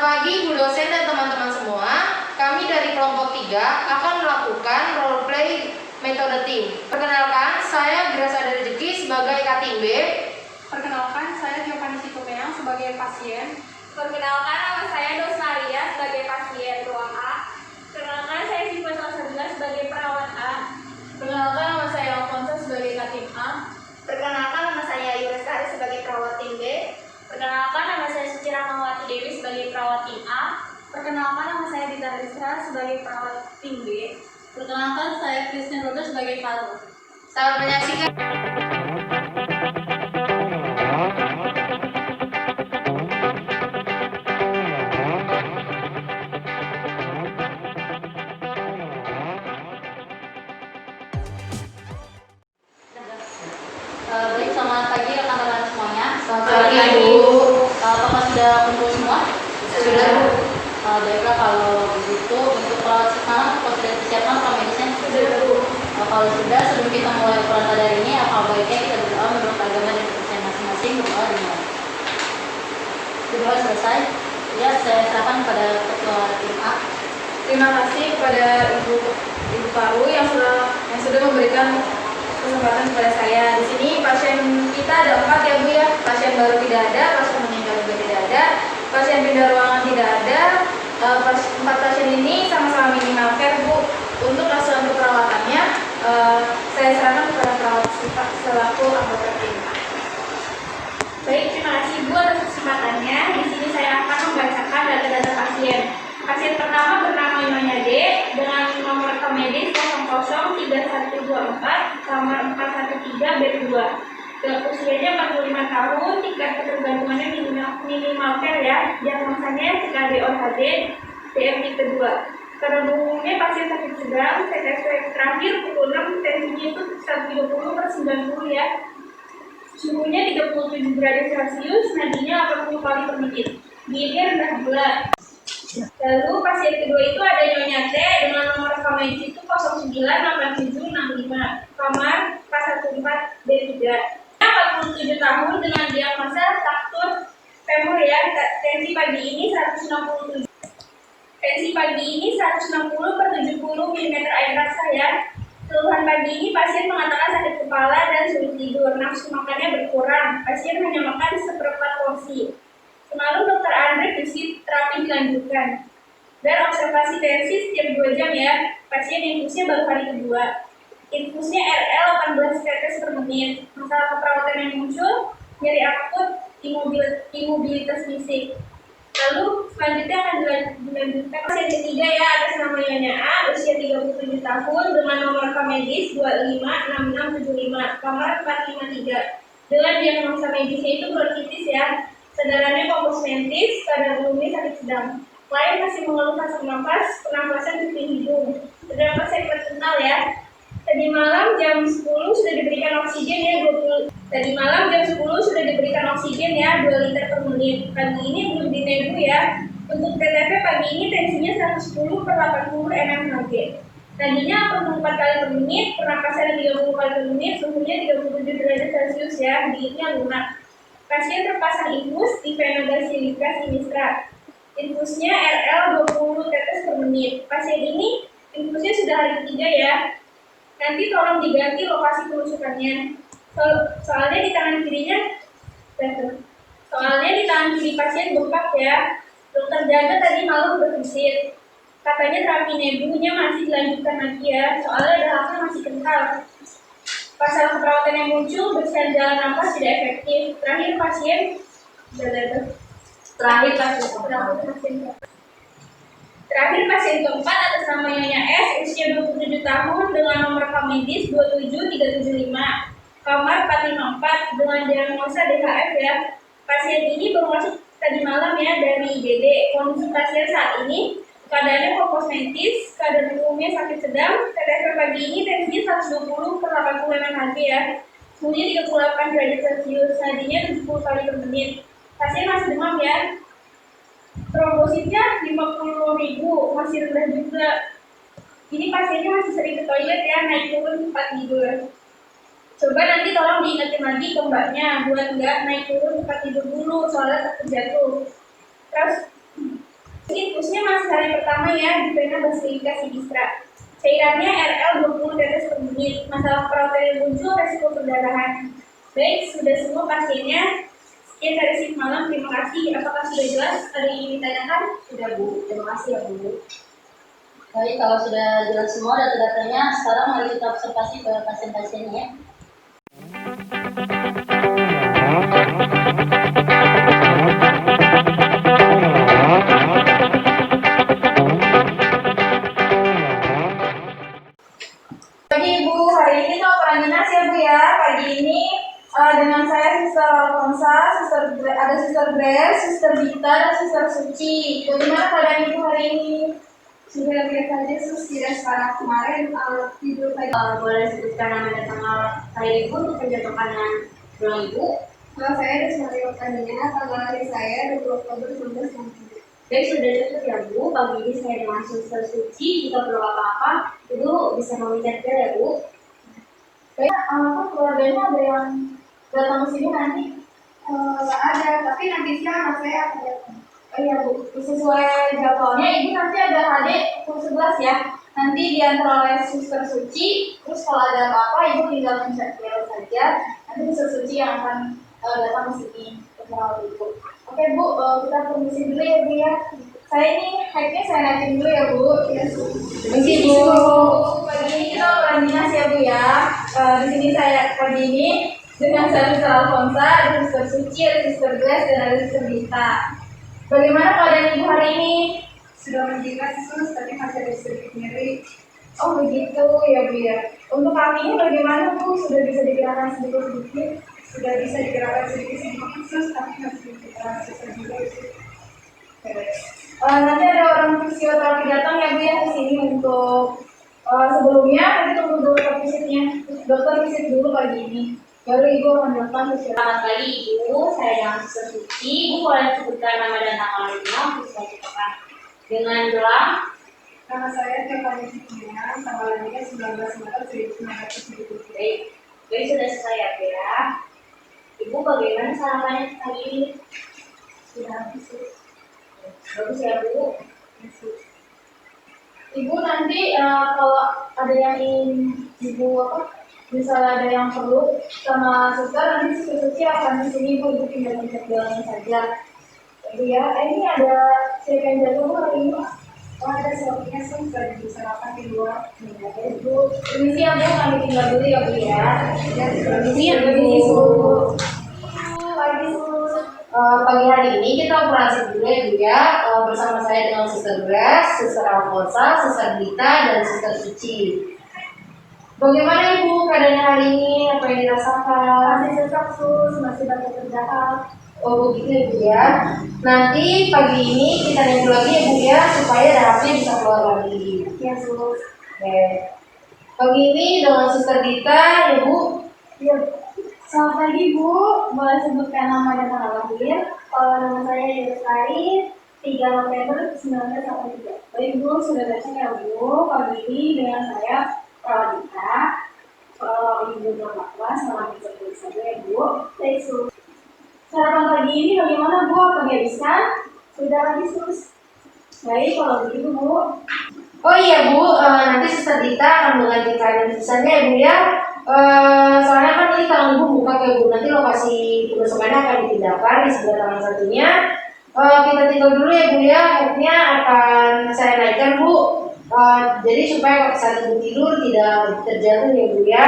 pagi Bu dosen dan teman-teman semua. Kami dari kelompok 3 akan melakukan role play metode tim. Perkenalkan, saya Grasa Rezeki sebagai Katim B. Perkenalkan, saya Giovanni Sitopeang sebagai pasien. Perkenalkan, nama saya Dosnaria sebagai pasien ruang A. Perkenalkan, saya Siva Salsabila sebagai perawat A. Perkenalkan, nama saya Alfonso sebagai Katim A. Perkenalkan, nama saya Yurestari sebagai perawat tim B. Perkenalkan, nama saya Suci Rahmawati Dewi sebagai perawat tim A. Perkenalkan, nama saya Dita Rizka sebagai perawat tim B. Perkenalkan, saya Christian Roda sebagai paru. Selamat menyaksikan. Baik, selamat pagi rekan-rekan semuanya. Selamat pagi, Bu. Apakah sudah kumpul semua? Sudah, Bu. Baiklah, kalau begitu untuk perawat sekarang, apakah sudah disiapkan pramedisnya? Sudah, Bu. Kalau sudah, sebelum kita mulai peran hari ini, apa baiknya kita berdoa menurut agama dan kepercayaan masing-masing. Berdoa dimulai. Berdoa selesai. Ya, saya serahkan kepada ketua tim A. Terima kasih kepada Ibu Paru yang sudah memberikan kesempatan kepada saya. Di sini pasien kita ada 4 ya Bu ya. Pasien baru tidak ada, pasien meninggal juga tidak ada, pasien pindah ruangan tidak ada. 4 pasien ini sama-sama minimal care Bu. Untuk asuhan keperawatannya saya serahkan kepada perawat selaku anggota tim. Baik, terima kasih Bu atas kesempatannya. Di sini saya akan membacakan data-data pasien. Pasien pertama bernama Nyonya D dengan nomor rekam medis 003124, kamar 413 bed 2. Usianya 45 tahun, tingkat ketergantungannya minimal care ya. Diagnosanya CKD OHD, DM tipe 2. Karena umumnya pasien sakit sedang, CT terakhir pukul 6, tensinya itu 130/90 ya. Suhunya 37 derajat Celcius, nadinya 80 kali per menit. Giginya rendah gula. Lalu pasien kedua itu ada Nyonya T dengan nomor rekam medis itu 098765, kamar 414 B3. 47 tahun dengan diagnosa fraktur femur ya. Tensi pagi ini 160 per 70 mm air rasa ya. Keluhan pagi ini pasien mengatakan sakit kepala dan sulit tidur, nafsu makannya berkurang. Pasien hanya makan seperempat porsi. Semalam dokter Andre visit terapi dilanjutkan. Dan observasi tensi setiap 2 jam ya. Pasien infusnya baru hari kedua. Infusnya RL 18 tetes per menit. Masalah keperawatan yang muncul, nyeri akut, imobilitas fisik. Lalu selanjutnya akan dilanjutkan pasien ketiga ya, atas nama Nyonya A, usia 37 tahun dengan nomor rekam medis 256675, kamar 453. Dengan diagnosa medisnya itu bronkitis ya. Kesadarannya komposmentis, kadar umumnya sakit sedang. Klien masih mengeluh sesak nafas, pernafasan seperti hidung. Terdapat sekret kenal ya. Tadi malam jam 10 sudah diberikan oksigen ya 2 liter per menit. Pagi ini belum dinebu ya. Untuk TTP pagi ini tensinya 110/80 mmHg. Tadinya 84 kali per menit, pernapasan 30 kali per menit, suhunya 37 derajat Celcius ya, giginya lunak. Pasien terpasang infus di Venogasilika sinistra. Infusnya RL 20 tetes per menit. Pasien ini infusnya sudah hari ketiga ya. Nanti tolong diganti lokasi penusukannya. Soalnya di tangan kiri pasien bengkak ya. Dokter jaga tadi malam bervisit. Katanya terapi nebunya masih dilanjutkan lagi ya. Soalnya darahnya masih kental. Masalah keperawatan yang muncul, bersihan jalan nafas tidak efektif. Terakhir pasien keempat atas nama Nyonya S, usia 27 tahun dengan nomor rekam medis 27375, kamar 454 dengan diagnosa DHF ya. Pasien ini baru masuk tadi malam ya dari IGD. Kondisi pasien saat ini keadaannya komposmentis, kadar umumnya sakit sedang. TTP pagi ini tensinya 120/80 mmHg ya. Suhunya 38 derajat Celcius, nadinya 70 kali per menit. Pasien masih demam ya. Trombositnya 50.000, masih rendah juga. Ini pasiennya masih sering ke toilet ya, naik turun tempat tidur. Coba nanti tolong diingetin lagi ke mbaknya buat nggak naik turun tempat tidur dulu, soalnya takut jatuh. Terus hari pertama ya di pena bahasa Inggris Sigistra. Cairannya RL 20 tetes per menit. Masalah protein muncul, resiko perdarahan. Baik, sudah semua pasiennya. Sekian dari shift malam, terima kasih. Apakah sudah jelas? Ada yang ingin ditanyakan? Sudah Bu, terima kasih ya Bu. Baik, kalau sudah jelas semua data-datanya, sekarang mari kita observasi ke pasien-pasiennya ya. Pagi Ibu, hari ini kita operan dinas ya Bu ya. Pagi ini dengan saya Suster Alfonsa, ada Suster Grace, Suster Dita, dan Suster Suci. Bagaimana keadaan Ibu hari ini? Sudah biasa aja, Sus. Tidak sekarang kemarin tidur pagi. Boleh sebutkan nama dan tanggal hari Ibu untuk penjatuhannya pulang Ibu? Kalau saya ada suara pertandingan, tanggal lahir saya 20 Oktober 1960. Baik, sudah cukup ya Bu. Pagi ini saya dengan Suster Suci. Jika perlu apa-apa, Ibu bisa meminta ya Bu. Baik, keluarganya ada yang datang ke sini nanti? Ada, tapi nanti siang anak saya akan datang. Oh iya Bu, sesuai jadwalnya Ibu nanti ada adik pukul 11 ya. Nanti diantar oleh Suster Suci, terus kalau ada apa-apa Ibu tinggal pencet bel saja. Nanti Suster Suci yang akan datang ke sini untuk merawat Ibu. Oke Bu, kita permisi dulu ya Bu ya. Saya ini hacknya saya naikin dulu ya Bu. Ya, permisi Bu. Pagi ini kita operan dinas ya Bu ya. Di sini saya pagi ini dengan saya Suster Alfonsa, ada Suster Suci, ada Suster Grace, dan ada Suster Dita. Bagaimana keadaan Ibu hari ini? Sudah menjilat, Sus, tapi masih ada sedikit nyeri. Oh begitu ya Bu ya. Untuk kakinya bagaimana Bu? Sudah bisa digerakkan sedikit-sedikit? Sudah bisa digerakkan sedikit-sedikit, Sus, tapi masih susah juga, Sus. Nanti ada orang fisioterapi datang ya Bu ya ke sini untuk sebelumnya kita tunggu dulu visitnya. Dokter visit dulu pagi ini. Baru Ibu akan datang fisioterapi. Selamat pagi Ibu, saya dengan Suster Suci. Ibu boleh sebutkan nama dan tanggal lahirnya untuk saya cocokkan dengan gelang. Nama saya Tiffany Sitian, tanggal lahirnya 19 Maret 1970. Baik, baik sudah selesai ya Bu ya. Ibu bagaimana sarapannya pagi ini? Sudah habis, Sus. Bagus ya Bu. Ibu nanti kalau ada yang ingin Ibu misalnya ada yang perlu sama suster, nanti Suster Suci akan di sini Bu, Ibu tinggal pencet belnya saja. Jadi ya, ini ada siapa yang jaga Bu hari ini? Oh, ada suaminya, Sus, sudah disarapan di luar. Ya, Bu, permisi ya Bu, kami tinggal dulu ya Bu ya. Permisi ya Bu. Pagi Bu. Pagi hari ini kita operasi dulu ya Bu ya, bersama saya dengan Suster Grace, Suster Alfonsa, Suster Dita, dan Suster Suci. Bagaimana Ibu keadaannya hari ini? Apa yang dirasakan? Masih sesak Sus, masih banyak kerjaan. Oh begitu ya Bu ya. Nanti pagi ini kita nunggu lagi ya Bu ya, supaya darahnya bisa keluar lagi. Ya Sus. Oke. Pagi ini dengan Suster Dita ya Bu. Ya. Selamat pagi Bu, boleh sebutkan nama dan tanggal lahir? Nama saya Yusari, 3 November 1983. Baik Bu, sudah datang ya Bu. Pagi ini dengan saya Pradita. Kalau Ibu belum apa, selamat berjumpa saja ya Bu. Baik Sus. Sarapan pagi ini bagaimana Bu? Apa dihabiskan? Sudah habis Sus. Baik, kalau begitu Bu. Oh iya Bu, nanti Suster Dita akan menggantikan sisanya ya Bu ya. Soalnya kan ini tangan Ibu buka ya Bu, nanti lokasi kebersamaan akan dipindahkan di sebelah tangan satunya. Kita tinggal dulu ya Bu ya, headnya akan saya naikkan Bu. Jadi supaya saat Ibu tidur tidak terjatuh ya Bu ya.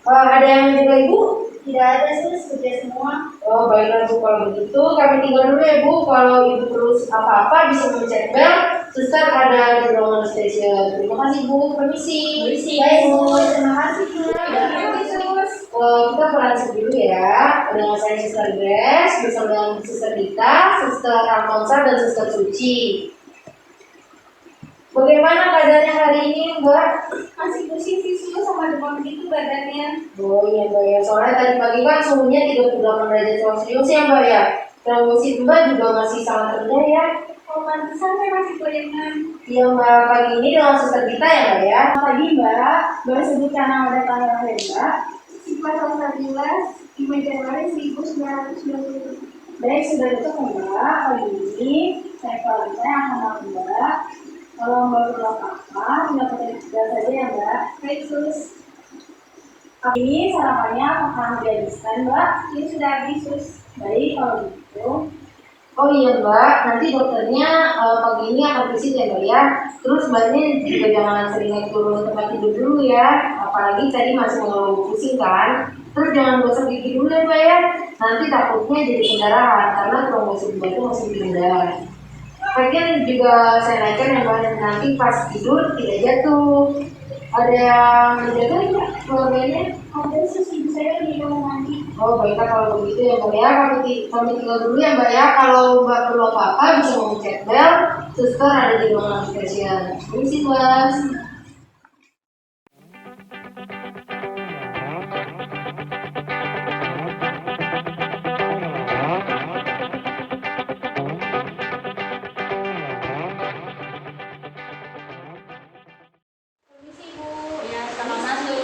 Ada yang menjaga Ibu? Tidak ada Sus, kerja semua. Oh baiklah Bu, kalau begitu kami tinggal dulu ya Bu. Kalau Ibu perlu apa-apa bisa mencet bel. Suster ada di ruangan spesial. Terima kasih Bu, permisi. Baik Bu. Terima kasih Bu. Kita berhasil dulu ya. Dengan saya Suster Grace bersama dengan Suster Dita, Suster Alfonsa, dan Suster Suci. Bagaimana keadaannya hari ini Mbak? Masih pusing sih, Sus, sama demam gitu badannya. Oh iya Mbak ya, soalnya tadi pagi kan suhunya 38 derajat Celcius ya Mbak ya. Trombositnya Mbak juga masih sangat rendah ya. Oh, pantesan saya masih kelingan. Iya Mbak, pagi ini dengan Suster Dita ya Mbak ya. Pagi Mbak, boleh sebutkan nama dan tanggal lahir Mbak? 14 Januari 1990. Baik, sudah itu Mbak. Pagi ini saya Pradita yang akan maaf Mbak. Kalau Mbak perlu apa-apa, tinggal saja ya Mbak. Baik, Sus. Ini sarapannya apakah sudah habiskan Mbak? Ini sudah habis, Sus. Baik, kalau gitu. Oh iya Mbak, nanti dokternya pagi ini akan visit ya Mbak ya. Terus Mbaknya juga jangan sering naik turun tempat tidur dulu ya. Apalagi tadi masih mengeluh pusing kan. Terus jangan gosok gigi dulu ya Mbak ya. Nanti takutnya jadi pendarahan karena trombosit Mbak itu masih rendah. Lagian juga saya naikkan ya Mbak, nanti pas tidur tidak jatuh. Ada yang menjaga nggak keluarganya? Ada Sus, ibu saya di kamar mandi. Oh baiklah kalau begitu ya Mbak ya, kami tinggal dulu ya Mbak ya. Kalau Mbak perlu apa-apa bisa mencet bel, suster ada di ruangan spesial. Permisi kelas. Permisi Bu. Ya, selamat masuk.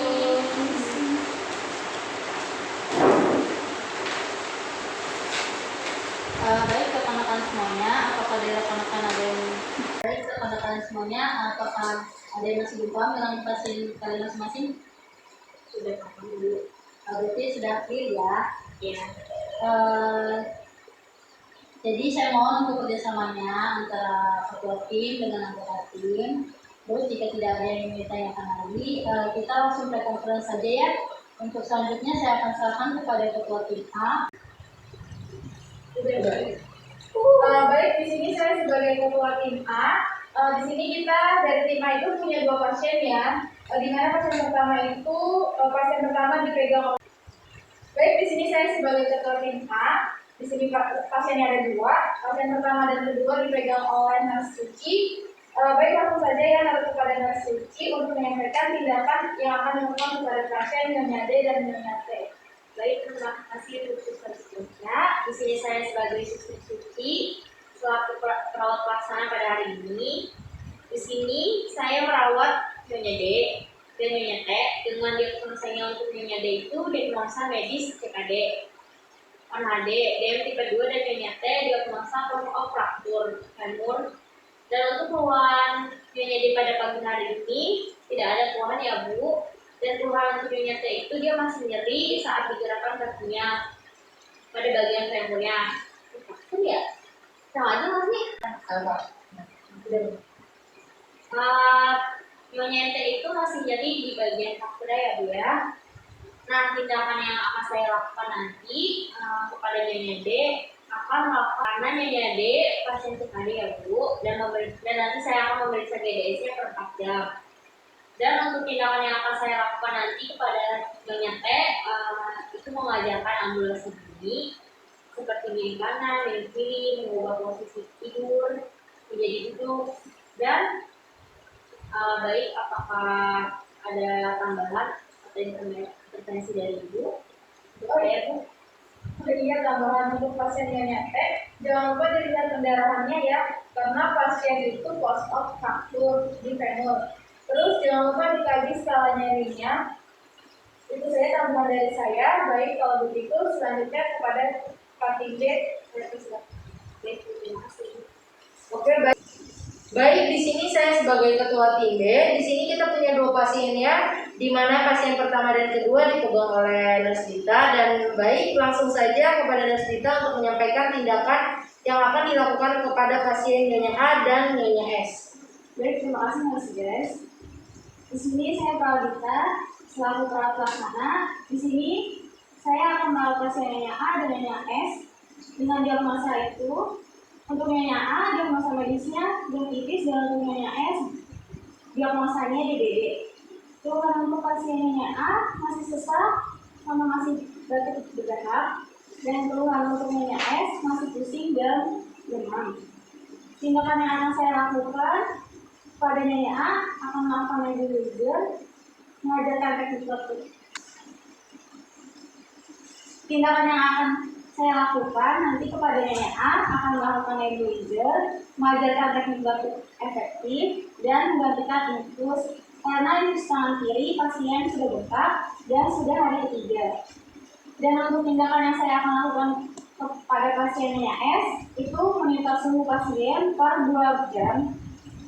Baik rekan-rekan semuanya, apakah dari rekan-rekan ada yang baik rekan-rekan semuanya, apakah ada yang masih belum paham dengan pasien kalian masing-masing? Sudah paham dulu. Berarti sudah clear ya. Ya. Jadi saya mohon untuk kerjasamanya antara ketua tim dengan anggota tim. Terus jika tidak ada yang ingin ditanyakan lagi, kita langsung pre-conference saja ya. Untuk selanjutnya saya akan serahkan kepada ketua tim A. Baik, di sini saya sebagai ketua tim A. Di sini kita dari tim A itu punya 2 pasien ya. Di mana pasien pertama itu pasien pertama dipegang. Baik, di sini saya sebagai ketua tim A. Di sini pasiennya ada 2. Pasien pertama dan kedua dipegang oleh nurse Suci. Baik, langsung saja ya naruh kepada nurse Suci untuk menyampaikan tindakan yang akan dilakukan kepada pasien Nyonya D dan Nyonya T. Baik, terima kasih untuk suster sebelumnya. Di sini saya sebagai suster Suci selaku perawat pelaksana pada hari ini. Di sini saya merawat Nyonya D dan Nyonya T dengan diagnosanya untuk Nyonya D itu diagnosa medis CKD, ONHD, DM tipe 2 dan Nyonya T diagnosa fraktur femur. Dan untuk keluhan Nyonya D pada pagi hari ini tidak ada keluhan ya Bu. Dan keluhan untuk Nyonya T itu dia masih nyeri saat digerakkan kakinya pada bagian femurnya. Itu ya? Nah, aja nggak sih? Nyonya T itu masih nyeri di bagian faktura ya Bu ya. Nah, tindakan yang akan saya lakukan nanti kepada Nyonya D akan melakukan karena Nyonya D pasien sekali ya Bu, dan nanti saya akan memeriksa GDS-nya per 4 jam. Dan untuk tindakan yang akan saya lakukan nanti kepada Nyonya T itu mengajarkan ambulasi dini seperti miring kanan, miring kiri, mengubah posisi tidur menjadi duduk. Dan baik, apakah ada tambahan atau intervensi dari Ibu? Oh iya Bu. Iya, tambahan untuk pasien Nyonya T, jangan lupa dilihat pendarahannya ya, karena pasien itu post-op fraktur di femur. Terus jangan lupa dikaji skala nyerinya. Itu saja tambahan dari saya. Baik, kalau begitu selanjutnya kepada Pak Tim D. Terima kasih. Oke baik. Baik, di sini saya sebagai ketua tim B. Di sini kita punya 2 pasien ya, di mana pasien pertama dan kedua dipegang oleh Nurse Dita. Dan baik, langsung saja kepada Nurse Dita untuk menyampaikan tindakan yang akan dilakukan kepada pasien Nyonya A dan Nyonya S. Baik, terima kasih Mas Jess. Di sini saya Praudita selaku perawat pelaksana. Di sini saya akan merawat pasien Nyonya A dan Nyonya S dengan diagnosa itu. Untuk Nyonya A, diagnosa medisnya bronkitis, dan untuk Nyonya S, diagnosanya DBD. Keluhan untuk pasien Nyonya A masih sesak sama masih batuk berdahak, dan keluhan untuk Nyonya S masih pusing dan demam. Tindakan yang akan saya lakukan pada Nyonya A akan melakukan nebulizer, mengajarkan teknik batuk. Tindakan yang akan saya lakukan nanti kepada Nyonya A akan melakukan nebulizer, mengajarkan teknik batuk efektif, dan menggantikan infus karena infus tangan kiri pasien sudah bengkak dan sudah hari ketiga. Dan untuk tindakan yang saya akan lakukan kepada pasiennya S itu monitor suhu pasien per 2 jam,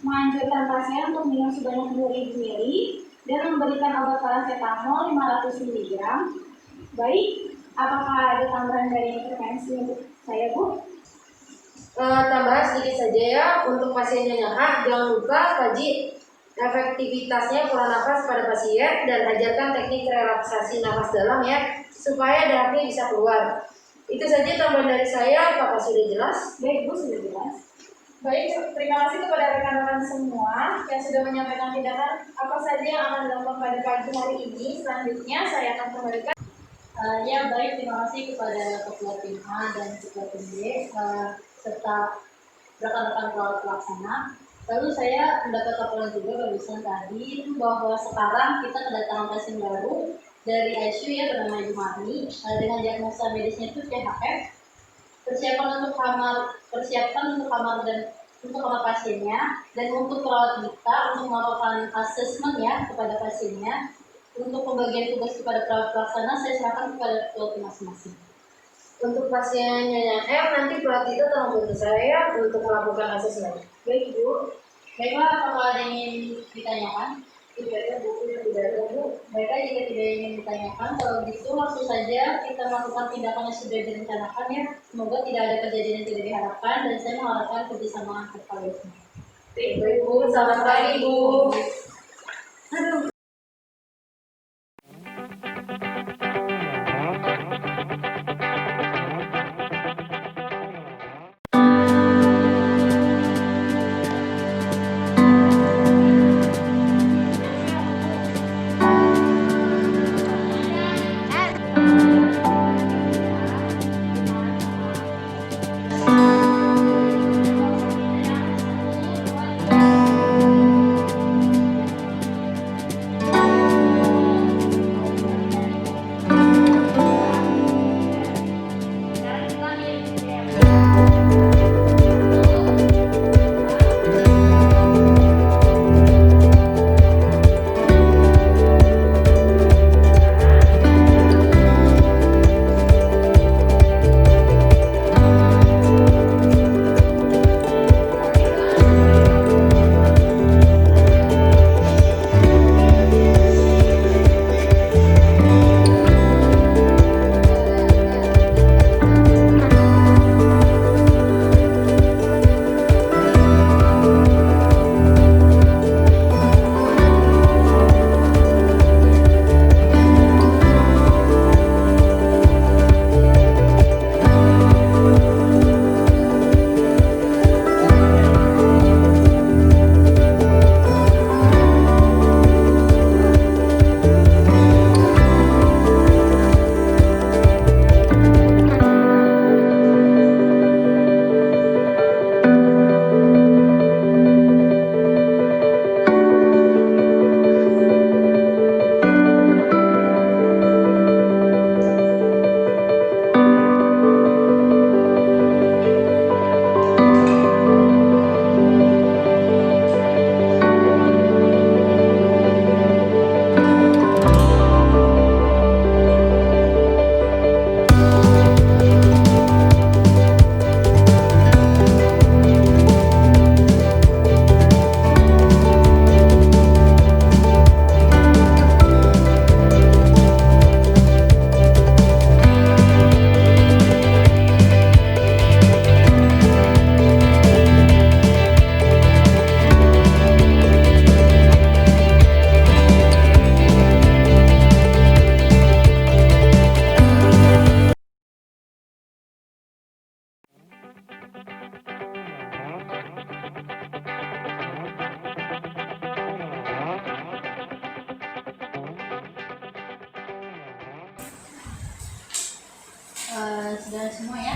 menganjurkan pasien untuk minum sebanyak 2000 ml dan memberikan obat paracetamol 500 mg. Baik, apakah ada tambahan dari intervensi untuk saya, Bu? Tambahan sedikit saja ya, untuk pasien yang nyahak, jangan lupa kaji efektivitasnya pola nafas pada pasien dan ajarkan teknik relaksasi nafas dalam ya, supaya darahnya bisa keluar. Itu saja tambahan dari saya, apakah sudah jelas? Baik, Bu, sudah jelas. Baik, terima kasih kepada rekan-rekan semua yang sudah menyampaikan tindakan apa saja yang akan dilakukan pada pagi hari ini. Selanjutnya saya akan kembalikan. Ya baik, terima kasih kepada ketua tim A dan ketua tim B serta rekan-rekan perawat pelaksana. Lalu saya mendapat laporan juga barusan tadi bahwa sekarang kita kedatangan pasien baru dari ICU ya, bernama Ibu Marni dengan diagnosa medisnya itu CHF. Persiapan untuk kamar dan untuk kamar pasiennya dan untuk perawat kita untuk melakukan asesmen ya kepada pasiennya. Untuk pembagian tugas kepada perawat pelaksana saya serahkan kepada ketua tim masing-masing. Untuk pasiennya yang R, nanti pelatih itu tolong bantu saya untuk melakukan asesmen. Baik Bu. Baiklah, apakah ada yang ingin ditanyakan? Tidak ada Bu, tidak ada Bu. Baiklah, jika tidak ingin ditanyakan, kalau gitu langsung saja kita melakukan tindakan yang sudah direncanakan ya. Semoga tidak ada kejadian yang tidak diharapkan dan saya mengharapkan kerjasama antar kalian semua. Baik Bu, selamat pagi Bu. Aduh. Sudah semua ya?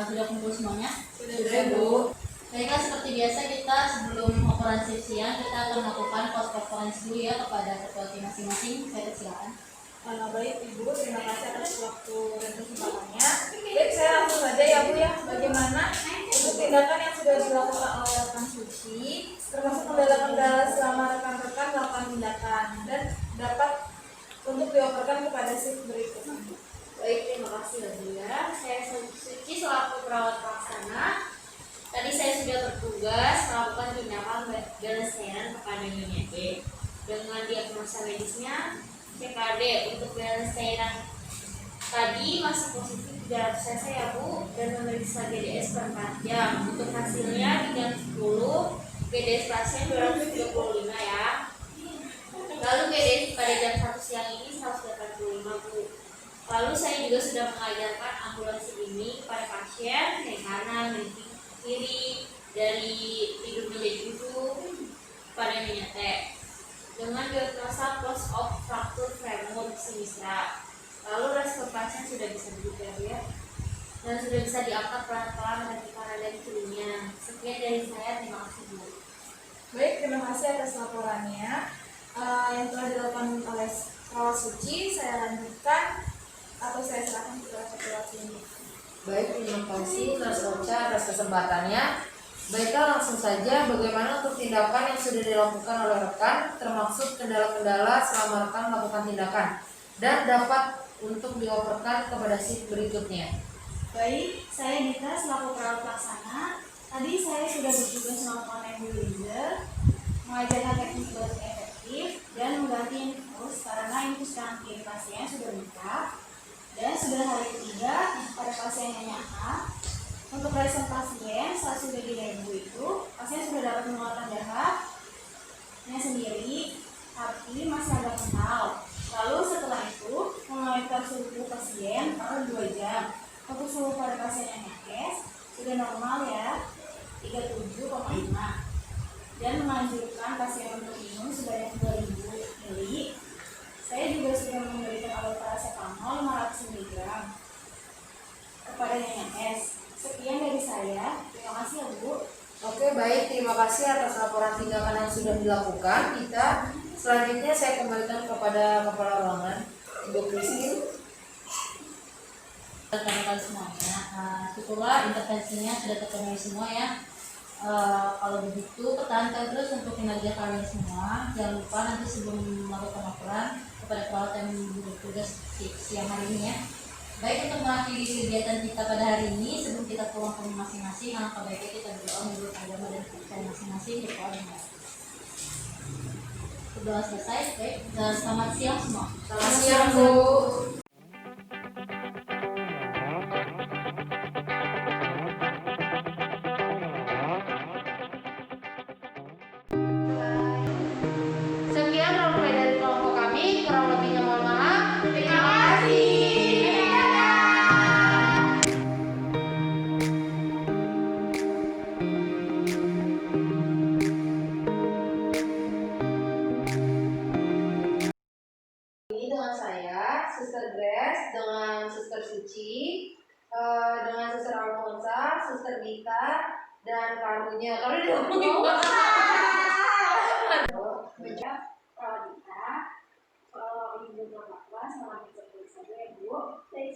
Sudah kumpul semuanya? Sudah Bu. Baiklah, seperti biasa kita sebelum operasi siang kita akan melakukan post conference dulu ya kepada ketua tim masing-masing. Saya persilakan. Baik Ibu, terima kasih atas waktu dan kesempatannya. Baik, saya langsung saja ya Bu ya. Bagaimana untuk tindakan yang sudah dilakukan oleh rekan Suci, termasuk kendala-kendala selama rekan-rekan melakukan tindakan dan dapat untuk dioperkan kepada shift berikutnya. Baik, terima kasih ya Bu ya. Saya Suci selaku perawat pelaksana. Tadi saya sudah bertugas melakukan tindakan balance cairan kepada Nyonya D dengan diagnosa medisnya CKD untuk balance cairan tadi masih positif 300 cc ya Bu, dan memeriksa GDS per 4 jam. Untuk hasilnya di jam 10 GDS pasien 235 ya. Lalu GDS pada jam 1 siang ini 185 Bu. Lalu saya juga sudah mengajarkan ambulans ini kepada pasien dari kanan, dari kiri, dari tidur meja duduk pada Nyonya T dengan diagnosa post op fracture femur sinistra. Lalu respon pasien sudah bisa duduk ya Bu ya, dan sudah bisa diangkat pelan-pelan dari kanan dan kirinya. Sekian dari saya, terima kasih Bu. Baik, terima kasih atas laporannya yang telah dilakukan oleh Perawat Suci. Saya lanjutkan atau saya serahkan kepada Ketua Klinik. Baik, terima kasih Mas Rocha atas kesempatannya. Baiklah, langsung saja bagaimana untuk tindakan yang sudah dilakukan oleh rekan, termasuk kendala-kendala selama rekan melakukan tindakan dan dapat untuk dioperkan kepada shift berikutnya. Baik, saya Dita selaku perawat pelaksana. Tadi saya sudah bertugas melakukan nebulizer, mengajarkan teknik batuk efektif, dan mengganti infus karena infus kanan kiri pasien sudah lengkap. Dan sudah hari ketiga pada pasien yang nyata. Untuk respon pasien saat sudah di nebu itu, pasien sudah dapat mengeluarkan dahaknya sendiri, tapi masih agak kental. Lalu setelah itu memonitor suhu tubuh pasien per 2 jam. Untuk suhu pada pasien yang nyakes sudah normal ya, 37,5, dan menganjurkan pasien untuk minum sebanyak 2000 ml. Saya juga sudah memberikan obat paracetamol 500 mg kepada Nyonya S. Sekian dari saya, terima kasih ya Bu. Oke, baik, terima kasih atas laporan tindakan yang sudah dilakukan. Selanjutnya saya kembalikan kepada Kepala Ruangan, Ibu Christine. Rekan-rekan semuanya, syukurlah intervensinya sudah terpenuhi semua ya. Kalau begitu pertahankan terus untuk kinerja kalian semua. Jangan lupa nanti sebelum melakukan laporan kepada perawat yang bertugas siang hari ini ya. Baik, untuk mengakhiri kegiatan kita pada hari ini, sebelum kita pulang ke masing-masing, alangkah baiknya kita berdoa menurut agama dan kepercayaan masing-masing. Berdoa dengan berdoa selesai. Baik, dan selamat siang semua. Selamat siang, Bu. Sekian roleplay dari kelompok kami. Kurang lebihnya mohon maaf. Terima kasih. Ini dengan saya, Suster Grace, dengan Suster Suci, dengan Suster Alfonsa, Suster Dita, dan karunya. Kalau udah ngomongin Baca perawat Dita, kalau ibu bapak selamat ikut saja ya Bu. Saya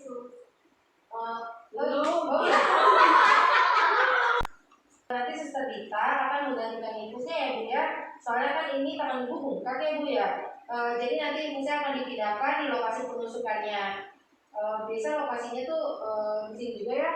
Nanti Suster Dita akan menggantikan infusnya ya Bu ya. Soalnya kan ini tangan ibu bengkak ya Bu ya. Jadi nanti infusnya akan dipindahkan di lokasi penusukannya. Biasa lokasinya tuh di sini juga ya.